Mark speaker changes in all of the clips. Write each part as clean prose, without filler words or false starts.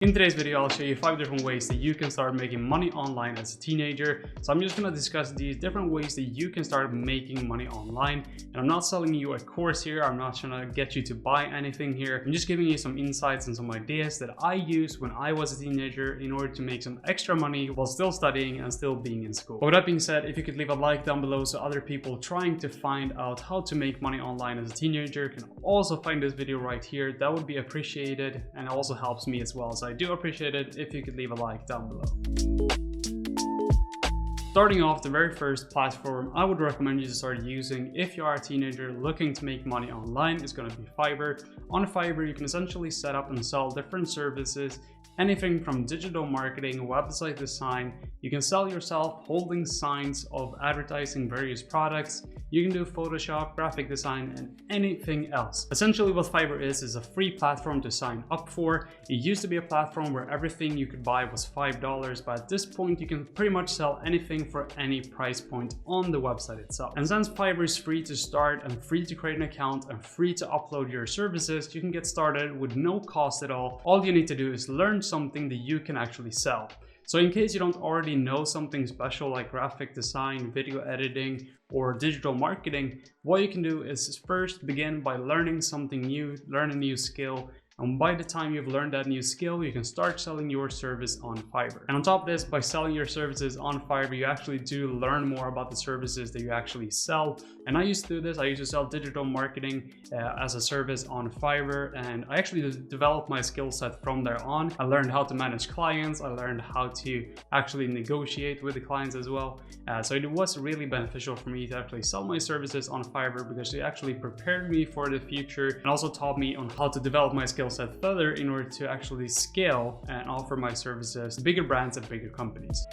Speaker 1: In today's video, I'll show you 5 different ways that you can start making money online as a teenager. So I'm just going to discuss these different ways that you can start making money online. And I'm not selling you a course here. I'm not trying to get you to buy anything here. I'm just giving you some insights and some ideas that I used when I was a teenager in order to make some extra money while still studying and still being in school. But with that being said, if you could leave a like down below so other people trying to find out how to make money online as a teenager can also find this video right here, that would be appreciated, and it also helps me as well. So I do appreciate it if you could leave a like down below. Starting off, the very first platform I would recommend you to start using if you are a teenager looking to make money online is going to be Fiverr. On Fiverr, you can essentially set up and sell different services, anything from digital marketing, website design. You can sell yourself holding signs of advertising various products. You can do Photoshop, graphic design, and anything else. Essentially what Fiverr is a free platform to sign up for. It used to be a platform where everything you could buy was $5, but at this point you can pretty much sell anything for any price point on the website itself. And since Fiverr is free to start and free to create an account and free to upload your services, you can get started with no cost at all. All you need to do is learn something that you can actually sell. So in case you don't already know something special like graphic design, video editing, or digital marketing, what you can do is first begin by learning something new, learn a new skill. And by the time you've learned that new skill, you can start selling your service on Fiverr. And on top of this, by selling your services on Fiverr, you actually do learn more about the services that you actually sell. And I used to do this. I used to sell digital marketing as a service on Fiverr. And I actually developed my skill set from there on. I learned how to manage clients. I learned how to actually negotiate with the clients as well. So it was really beneficial for me to actually sell my services on Fiverr because it actually prepared me for the future and also taught me on how to develop my skill set further in order to actually scale and offer my services to bigger brands and bigger companies.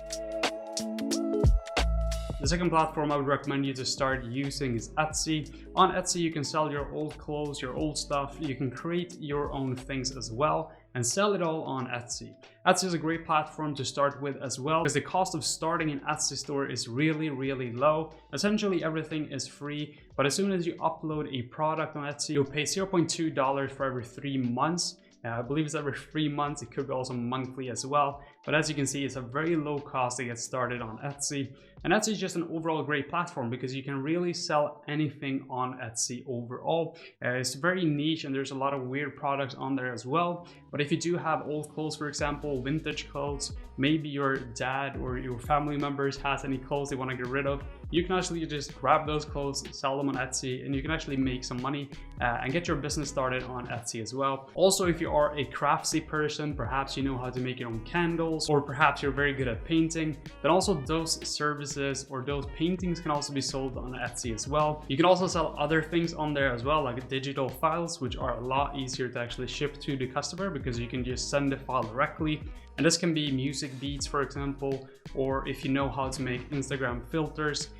Speaker 1: The second platform I would recommend you to start using is Etsy. On Etsy, you can sell your old clothes, your old stuff. You can create your own things as well and sell it all on Etsy. Etsy is a great platform to start with as well because the cost of starting an Etsy store is really low. Essentially everything is free, but as soon as you upload a product on Etsy, you'll pay $0.2 for every 3 months. I believe it's every 3 months. It could be also monthly as well. But as you can see, it's a very low cost to get started on Etsy. And Etsy is just an overall great platform because you can really sell anything on Etsy overall. It's very niche and there's a lot of weird products on there as well. But if you do have old clothes, for example, vintage clothes, maybe your dad or your family members has any clothes they want to get rid of, you can actually just grab those clothes, sell them on Etsy, and you can actually make some money and get your business started on Etsy as well. Also, if you are a craftsy person, perhaps you know how to make your own candles, or perhaps you're very good at painting, then also those services or those paintings can also be sold on Etsy as well. You can also sell other things on there as well, like digital files, which are a lot easier to actually ship to the customer because you can just send the file directly. And this can be music beats, for example, or if you know how to make Instagram filters,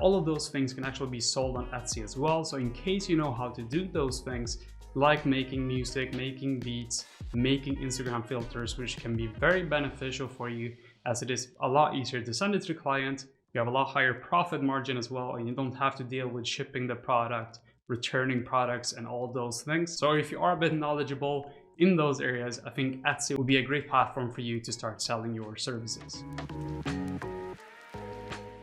Speaker 1: all of those things can actually be sold on Etsy as well. So in case you know how to do those things, like making music, making beats, making Instagram filters, which can be very beneficial for you as it is a lot easier to send it to the client. You have a lot higher profit margin as well, and you don't have to deal with shipping the product, returning products, and all those things. So if you are a bit knowledgeable in those areas, I think Etsy would be a great platform for you to start selling your services.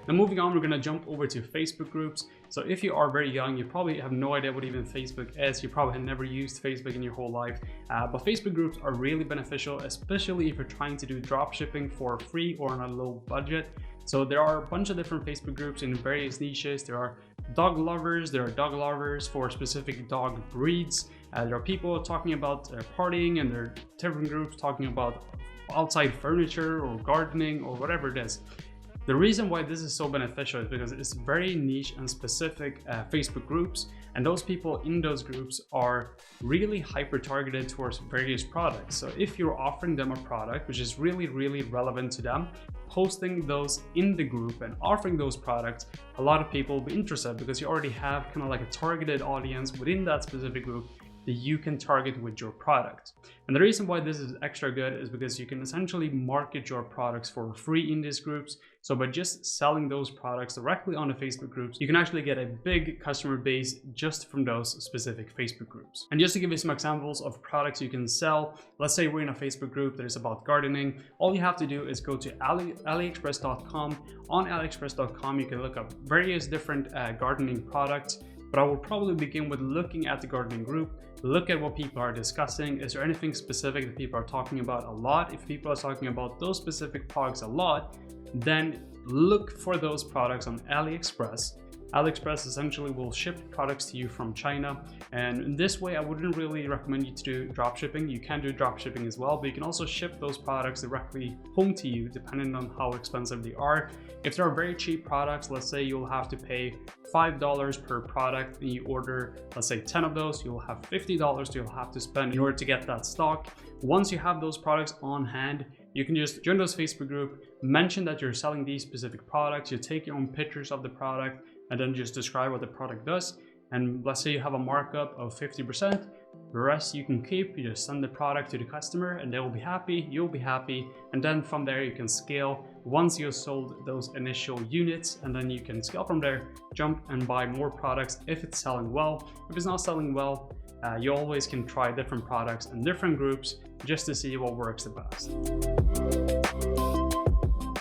Speaker 1: Now moving on, we're going to jump over to Facebook groups. So if you are very young, you probably have no idea what even Facebook is. You probably have never used Facebook in your whole life. But Facebook groups are really beneficial, especially if you're trying to do dropshipping for free or on a low budget. So there are a bunch of different Facebook groups in various niches. There are dog lovers for specific dog breeds. There are people talking about partying, and there are different groups talking about outside furniture or gardening or whatever it is. The reason why this is so beneficial is because it's very niche and specific Facebook groups, and those people in those groups are really hyper targeted towards various products. So if you're offering them a product which is really relevant to them, posting those in the group and offering those products, a lot of people will be interested because you already have kind of like a targeted audience within that specific group. that you can target with your product. And the reason why this is extra good is because you can essentially market your products for free in these groups. So by just selling those products directly on the Facebook groups, you can actually get a big customer base just from those specific Facebook groups. And just to give you some examples of products you can sell, let's say we're in a Facebook group that is about gardening. All you have to do is go to aliexpress.com. On aliexpress.com, you can look up various different gardening products. But I will probably begin with looking at the gardening group, look at what people are discussing. Is there anything specific that people are talking about a lot? If people are talking about those specific products a lot, then look for those products on AliExpress. AliExpress essentially will ship products to you from China, and in this way I wouldn't really recommend you to do dropshipping. You can do dropshipping as well, but you can also ship those products directly home to you depending on how expensive they are. If they're very cheap products, let's say you'll have to pay $5 per product and you order, let's say 10 of those, you'll have $50 you'll have to spend in order to get that stock. Once you have those products on hand, you can just join those Facebook group, mention that you're selling these specific products, you take your own pictures of the product, and then just describe what the product does. And let's say you have a markup of 50%, the rest you can keep. You just send the product to the customer and they will be happy, you'll be happy. And then from there you can scale once you've sold those initial units, and then you can scale from there, jump and buy more products if it's selling well. If it's not selling well, you always can try different products and different groups just to see what works the best.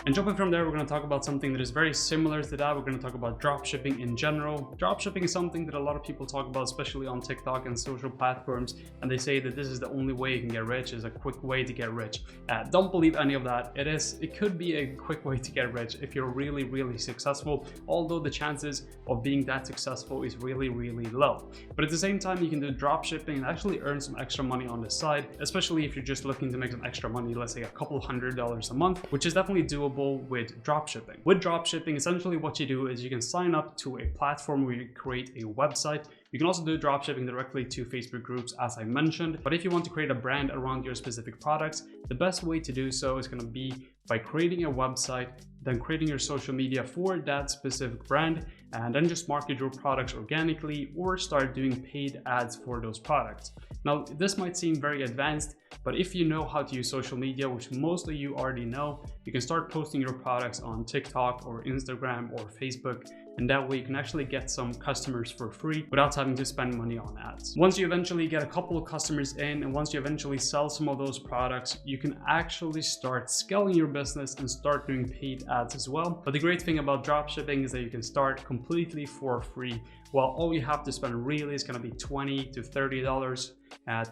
Speaker 1: And jumping from there, we're going to talk about something that is very similar to that. We're going to talk about dropshipping in general. Dropshipping is something that a lot of people talk about, especially on TikTok and social platforms, and they say that this is the only way you can get rich, is a quick way to get rich. Don't believe any of that. It could be a quick way to get rich if you're really, really successful, although the chances of being that successful is really, really low. But at the same time, you can do dropshipping and actually earn some extra money on the side, especially if you're just looking to make some extra money, let's say a couple $100s a month, which is definitely doable with dropshipping. With dropshipping, essentially what you do is you can sign up to a platform where you create a website. You can also do dropshipping directly to Facebook groups, as I mentioned. But if you want to create a brand around your specific products, the best way to do so is going to be by creating a website, then creating your social media for that specific brand, and then just market your products organically or start doing paid ads for those products. Now, this might seem very advanced, but if you know how to use social media, which most of you already know, you can start posting your products on TikTok or Instagram or Facebook, and that way you can actually get some customers for free without having to spend money on ads. Once you eventually get a couple of customers in, and once you eventually sell some of those products, you can actually start scaling your business and start doing paid ads as well. But the great thing about dropshipping is that you can start completely for free. Well, all you have to spend really is going to be $20 to $30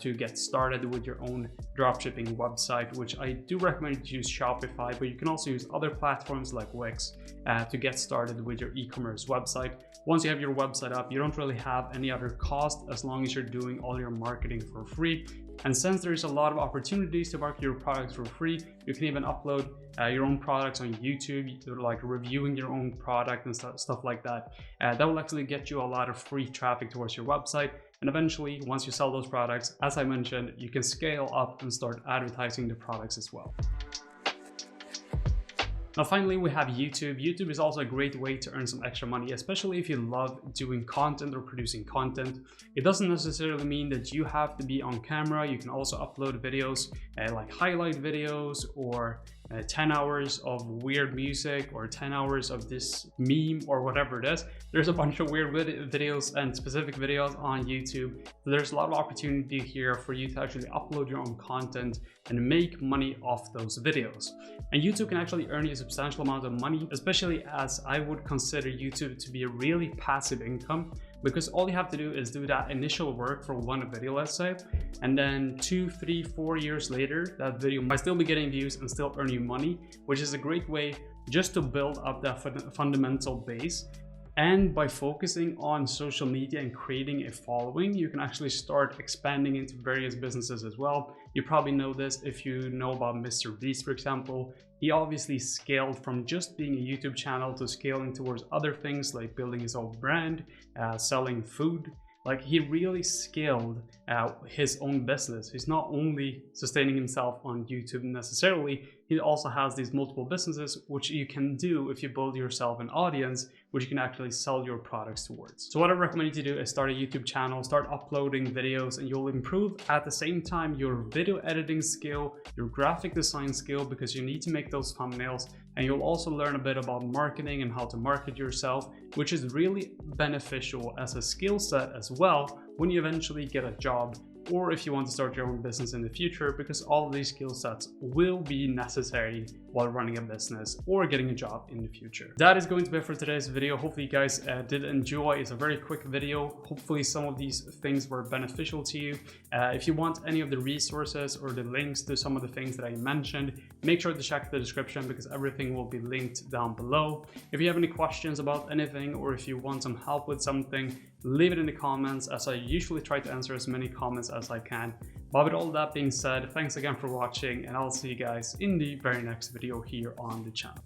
Speaker 1: to get started with your own dropshipping website, which I do recommend you use Shopify, but you can also use other platforms like Wix to get started with your e-commerce website. Once you have your website up, you don't really have any other cost as long as you're doing all your marketing for free. And since there's a lot of opportunities to market your products for free, you can even upload your own products on YouTube, like reviewing your own product and stuff like that. That will actually get you a lot of free traffic towards your website. And eventually, once you sell those products, as I mentioned, you can scale up and start advertising the products as well. Now finally, we have YouTube. YouTube is also a great way to earn some extra money, especially if you love doing content or producing content. It doesn't necessarily mean that you have to be on camera. You can also upload videos like highlight videos, or 10 hours of weird music, or 10 hours of this meme, or whatever it is. There's a bunch of weird videos and specific videos on YouTube. So there's a lot of opportunity here for you to actually upload your own content and make money off those videos. And YouTube can actually earn you a substantial amount of money, especially as I would consider YouTube to be a really passive income, because all you have to do is do that initial work for one video, let's say, and then 2, 3, 4 years later, that video might still be getting views and still earn you money, which is a great way just to build up that fundamental base. And by focusing on social media and creating a following, you can actually start expanding into various businesses as well. You probably know this if you know about Mr. Beast, for example. He obviously scaled from just being a YouTube channel to scaling towards other things like building his own brand, selling food. Like, he really scaled his own business. He's not only sustaining himself on YouTube necessarily, he also has these multiple businesses, which you can do if you build yourself an audience which you can actually sell your products towards. So what I recommend you to do is start a YouTube channel, start uploading videos, and you'll improve at the same time your video editing skill, your graphic design skill, because you need to make those thumbnails, and you'll also learn a bit about marketing and how to market yourself, which is really beneficial as a skill set as well when you eventually get a job, or if you want to start your own business in the future, because all of these skill sets will be necessary while running a business or getting a job in the future. That is going to be it for today's video. Hopefully you guys did enjoy. It's a very quick video. Hopefully some of these things were beneficial to you. If you want any of the resources or the links to some of the things that I mentioned, make sure to check the description because everything will be linked down below. If you have any questions about anything, or if you want some help with something, leave it in the comments, as I usually try to answer as many comments as I can. But with all that being said, thanks again for watching, and I'll see you guys in the very next video here on the channel.